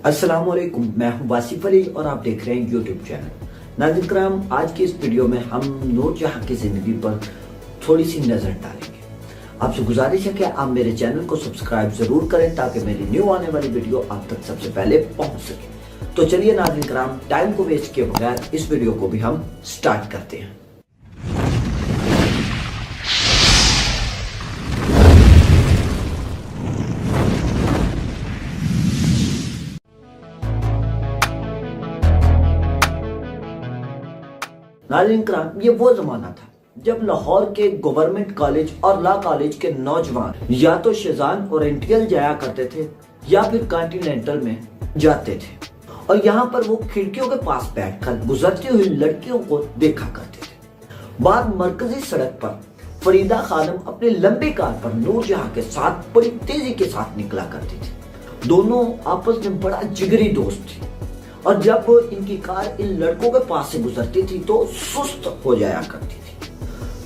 السلام علیکم، میں ہوں واصف علی اور آپ دیکھ رہے ہیں یوٹیوب چینل۔ ناظرین کرام، آج کی اس ویڈیو میں ہم نور جہاں کی زندگی پر تھوڑی سی نظر ڈالیں گے۔ آپ سے گزارش ہے کہ آپ میرے چینل کو سبسکرائب ضرور کریں تاکہ میری نیو آنے والی ویڈیو آپ تک سب سے پہلے پہنچ سکے۔ تو چلیے ناظرین کرام، ٹائم کو ویسٹ کیے بغیر اس ویڈیو کو بھی ہم سٹارٹ کرتے ہیں۔ ناظرین کرام، یہ وہ زمانہ تھا جب لاہور کے گورنمنٹ کالج اور لا کالج کے نوجوان یا تو شیزان اورینٹیل جایا کرتے تھے یا پھر کانٹیننٹل میں جاتے تھے، اور یہاں پر وہ کھڑکیوں کے پاس بیٹھ کر گزرتی ہوئی لڑکیوں کو دیکھا کرتے تھے۔ بعد مرکزی سڑک پر فریدہ خانم اپنی لمبی کار پر نور جہاں کے ساتھ بڑی تیزی کے ساتھ نکلا کرتی تھی۔ دونوں آپس میں بڑا جگری دوست تھے، اور جب ان کی کار ان لڑکوں کے پاس سے گزرتی تھی تو سست ہو جایا کرتی تھی،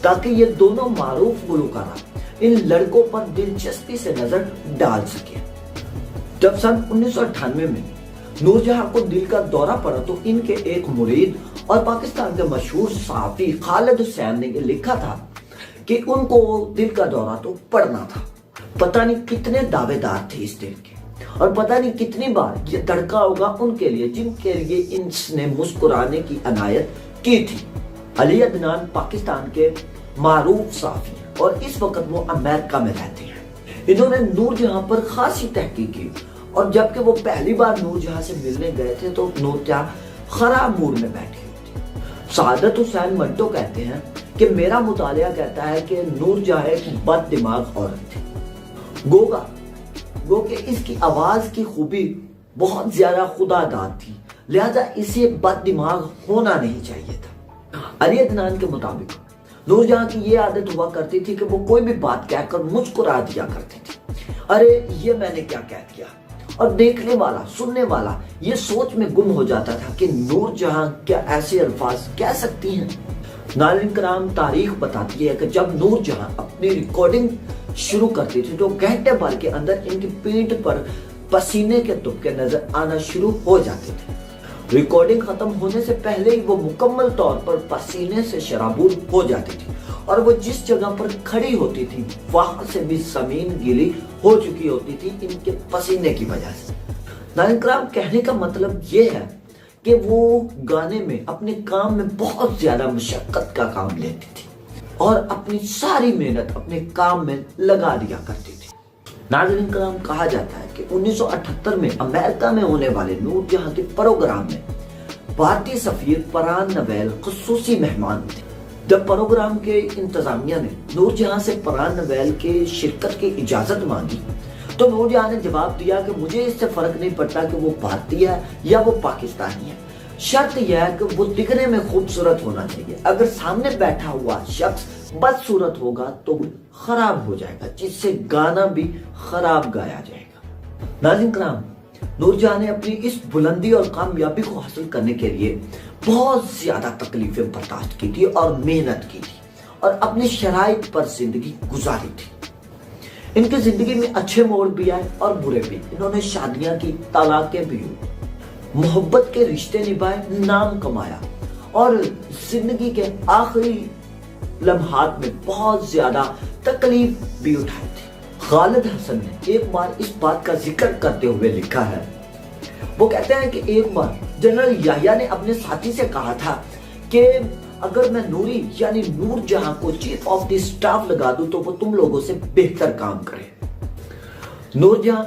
تاکہ یہ دونوں معروف گلوکارہ ان لڑکوں پر دلچسپی سے نظر ڈال سکے۔ جب سن 1998 میں نور جہاں کو دل کا دورہ پڑا تو ان کے ایک مرید اور پاکستان کے مشہور صحافی خالد حسین نے یہ لکھا تھا کہ ان کو دل کا دورہ تو پڑنا تھا۔ پتہ نہیں کتنے دعوے دار تھے اس دل کے، اور پتہ نہیں کتنی بار یہ دھڑکا ہوگا ان کے لیے جن کے لیے اس نے مسکرانے کی عنایت کی تھی۔ علی عدنان پاکستان کے معروف صحافی ہیں اور اس وقت وہ امریکہ میں رہتے ہیں۔ انہوں نے نور جہاں پر خاصی تحقیق کی، اور جبکہ وہ پہلی بار نور جہاں سے ملنے گئے تھے تو نور جہاں خراب موڈ میں بیٹھی ہوئی تھی۔ سعادت حسین منٹو کہتے ہیں کہ میرا مطالعہ کہتا ہے کہ نور جہاں ایک بد دماغ عورت تھی، گو کہ اس کی آواز کی خوبی بہت زیادہ خدا داد تھی، لہذا اسے بد دماغ ہونا نہیں چاہیے تھا۔ علی عدنان کے مطابق نور جہاں کی یہ عادت ہوا کرتی تھی کہ وہ کوئی بھی بات کہہ کر مسکرا دیا کرتی تھی، ارے یہ میں نے کیا کہہ دیا، اور دیکھنے والا سننے والا یہ سوچ میں گم ہو جاتا تھا کہ نور جہاں کیا ایسے الفاظ کہہ سکتی ہیں۔ ناظرین کرام، تاریخ بتاتی ہے کہ جب نور جہاں اپنی ریکارڈنگ شروع کرتی تھی تو گھنٹے بھر کے اندر ان کی پیٹھ پر پسینے کے تبکے نظر آنا شروع ہو جاتے تھے۔ ریکارڈنگ ختم ہونے سے پہلے ہی وہ مکمل طور پر پسینے سے شرابور ہو جاتی تھی، اور وہ جس جگہ پر کھڑی ہوتی تھی وہاں سے بھی زمین گیلی ہو چکی ہوتی تھی ان کے پسینے کی وجہ سے۔ ناظرین کرام، کہنے کا مطلب یہ ہے کہ وہ گانے میں اپنے کام میں بہت زیادہ مشقت کا کام لیتی تھی اور اپنی ساری محنت اپنے کام میں لگا دیا کرتی تھی۔ ناظرین کرام، کہا جاتا ہے کہ 1978 میں امریکہ میں ہونے والے نور جہاں کے پروگرام میں بھارتی سفیر پران نویل خصوصی مہمان تھے۔ جب پروگرام کے انتظامیہ نے نور جہاں سے پران نویل کے شرکت کی اجازت مانگی تو نور جہاں نے جواب دیا کہ مجھے اس سے فرق نہیں پڑتا کہ وہ بھارتی ہے یا وہ پاکستانی ہے، شرط یہ ہے کہ وہ دکھنے میں خوبصورت ہونا چاہیے۔ اگر سامنے بیٹھا ہوا شخص بدصورت ہوگا تو خراب ہو جائے گا، جس سے گانا بھی خراب گایا جائے گا۔ ناظرین کرام، نور جہاں نے اپنی اس بلندی اور کامیابی کو حاصل کرنے کے لیے بہت زیادہ تکلیفیں برداشت کی تھی اور محنت کی تھی، اور اپنی شرائط پر زندگی گزاری تھی۔ ان کی زندگی میں اچھے موڑ بھی آئے اور برے بھی۔ انہوں نے شادیاں کی، طلاقیں بھی ہوئی، محبت کے رشتے نبھائے، نام کمایا، اور زندگی کے آخری لمحات میں بہت زیادہ تکلیف بھی اٹھائی تھی۔ خالد حسن نے ایک بار اس بات کا ذکر کرتے ہوئے لکھا ہے، وہ کہتے ہیں کہ ایک بار جنرل یحییٰ نے اپنے ساتھی سے کہا تھا کہ اگر میں نوری یعنی نور جہاں کو چیف آف دی سٹاف لگا دوں تو وہ تم لوگوں سے بہتر کام کرے۔ نور جہاں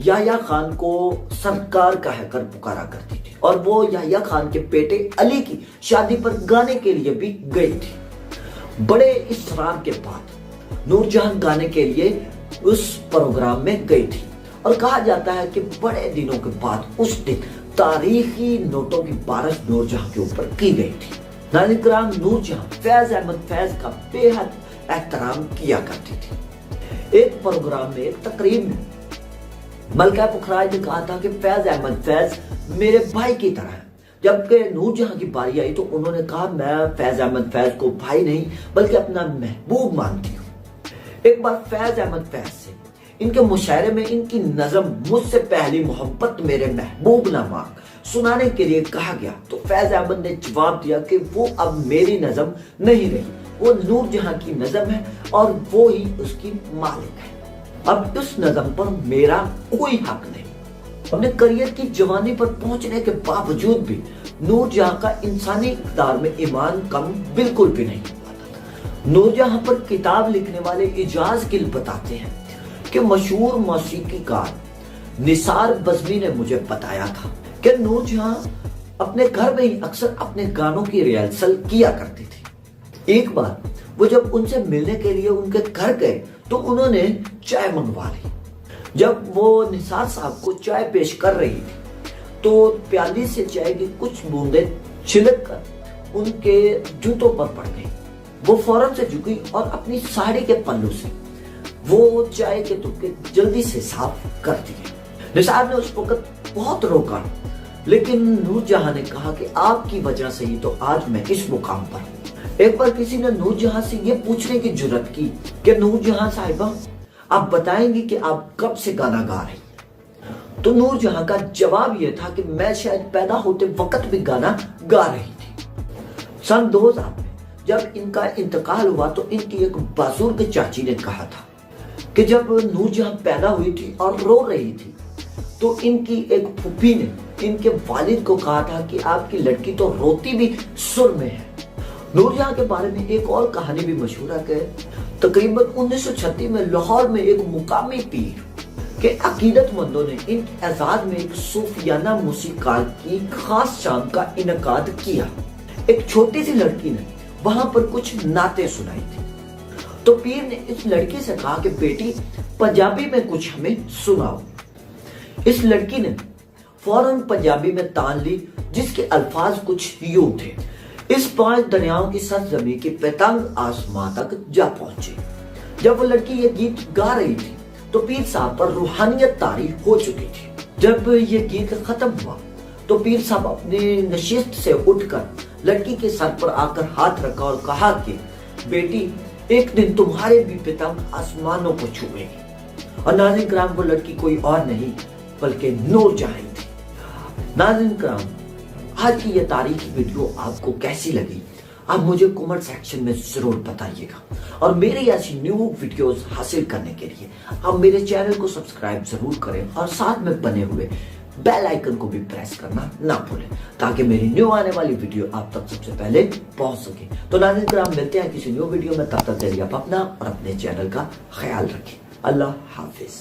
یحییٰ خان کو سرکار کہہ کر پکارا کرتی تھی، اور وہ یحییٰ خان کے بیٹے علی کی شادی پر گانے کے لیے بھی گئی تھی۔ بڑے اصرار کے بعد نور جہاں گانے کے لیے اس پروگرام میں گئی تھی، اور کہا جاتا ہے کہ بڑے دنوں کے بعد اس دن تاریخی نوٹوں کی بارش نور جہاں کے اوپر کی گئی تھی۔ ناظرین کرام، نور جہاں فیض احمد فیض کا بے حد احترام کیا کرتی تھی۔ ایک پروگرام میں، ایک تقریب میں ملکہ پکھراج نے کہا تھا کہ فیض احمد فیض میرے بھائی کی طرح ہے۔ جبکہ نور جہاں کی باری آئی تو انہوں نے کہا میں فیض احمد فیض کو بھائی نہیں بلکہ اپنا محبوب مانتی ہوں۔ ایک بار فیض احمد فیض سے ان کے مشاعرے میں ان کی نظم مجھ سے پہلی محبت میرے محبوب نہ مانگ سنانے کے لیے کہا گیا تو فیض احمد نے جواب دیا کہ وہ اب میری نظم نہیں رہی، وہ نور جہاں کی نظم ہے اور وہ ہی اس کی مالک ہے، اب اس نظم پر میرا کوئی حق نہیں۔ اپنے کریئر کی جوانی پر پہنچنے کے باوجود بھی نور جہاں کا انسانی اقدار میں ایمان کم بالکل بھی نہیں ہوا تھا۔ نور جہاں پر کتاب لکھنے والے اعجاز گل بتاتے ہیں کہ مشہور موسیقی کار نثار بزمی نے مجھے بتایا تھا کہ نور جہاں اپنے گھر میں ہی اکثر اپنے گانوں کی ریہرسل کیا کرتی تھی۔ ایک بار وہ جب ان سے ملنے کے لیے ان کے گھر گئے تو انہوں نے چائے منگوا لی۔ جب وہ نثار صاحب کو چائے پیش کر رہی تھی تو پیالی سے چائے کی کچھ بوندیں چھلک کر ان کے جوتوں پر پڑ گئی۔ وہ فوراً سے جھکی اور اپنی ساڑی کے پلو سے وہ چائے کے تکے جلدی سے صاف کر دیے۔ نثار نے اس وقت بہت روکا، لیکن نور جہاں نے کہا کہ آپ کی وجہ سے ہی تو آج میں اس مقام پر ہوں۔ ایک بار کسی نے نور جہاں سے یہ پوچھنے کی جرات کی کہ نور جہاں صاحبہ آپ بتائیں گی کہ آپ کب سے گانا گا رہی ہیں؟ تو نور جہاں کا جواب یہ تھا کہ میں شاید پیدا ہوتے وقت بھی گانا گا رہی تھی۔ سن 2000 میں جب ان کا انتقال ہوا تو ان کی ایک بزرگ چاچی نے کہا تھا کہ جب نور جہاں پیدا ہوئی تھی اور رو رہی تھی تو ان کی ایک پھوپھی نے ان کے والد کو کہا تھا کہ آپ کی لڑکی تو روتی بھی سر میں ہے۔ نور جہاں کے بارے میں ایک اور کہانی بھی مشہور ہے کہ تقریباً 1936 میں لاہور میں ایک مقامی پیر کے عقیدت مندوں نے ان کے اعزاز میں ایک صوفیانہ موسیقار کی خاص شام کا انعقاد کیا۔ ایک چھوٹی سی لڑکی نے وہاں پر کچھ نعتیں سنائی تھی تو پیر نے اس لڑکی سے کہا کہ بیٹی پنجابی میں کچھ ہمیں سناؤ۔ اس لڑکی نے فوراً پنجابی میں تان لی جس کے الفاظ کچھ یوں تھے: اس 5 دریاؤں کی سرزمین کی پتنگ آسمان تک جا پہنچے۔ جب وہ لڑکی یہ گیت گا رہی تھی تو پیر صاحب پر روحانیت طاری ہو چکی تھی۔ جب یہ گیت ختم ہوا تو پیر صاحب اپنے نشست سے اٹھ کر لڑکی کے سر پر آ کر ہاتھ رکھا اور کہا کہ بیٹی ایک دن تمہارے بھی پتنگ آسمانوں کو چھوئے گی۔ اور ناظرین کرام وہ لڑکی کوئی اور نہیں بلکہ نور جہاں تھی۔ ناظرین کرام آج کی یہ تاریخی ویڈیو آپ کو کیسی لگی آپ مجھے کمنٹ سیکشن میں ضرور بتائیے گا، اور میری ایسی نیو ویڈیوز حاصل کرنے کے لیے آپ میرے چینل کو سبسکرائب ضرور کریں اور ساتھ میں بنے ہوئے بیل آئیکن کو بھی پریس کرنا نہ بھولیں تاکہ میری نیو آنے والی ویڈیو آپ تک سب سے پہلے پہنچ سکے۔ تو ناظرین کرام ملتے ہیں کسی نیو ویڈیو میں، تب تک کے لیے آپ اپنا اور اپنے چینل کا خیال رکھیں۔ اللہ حافظ۔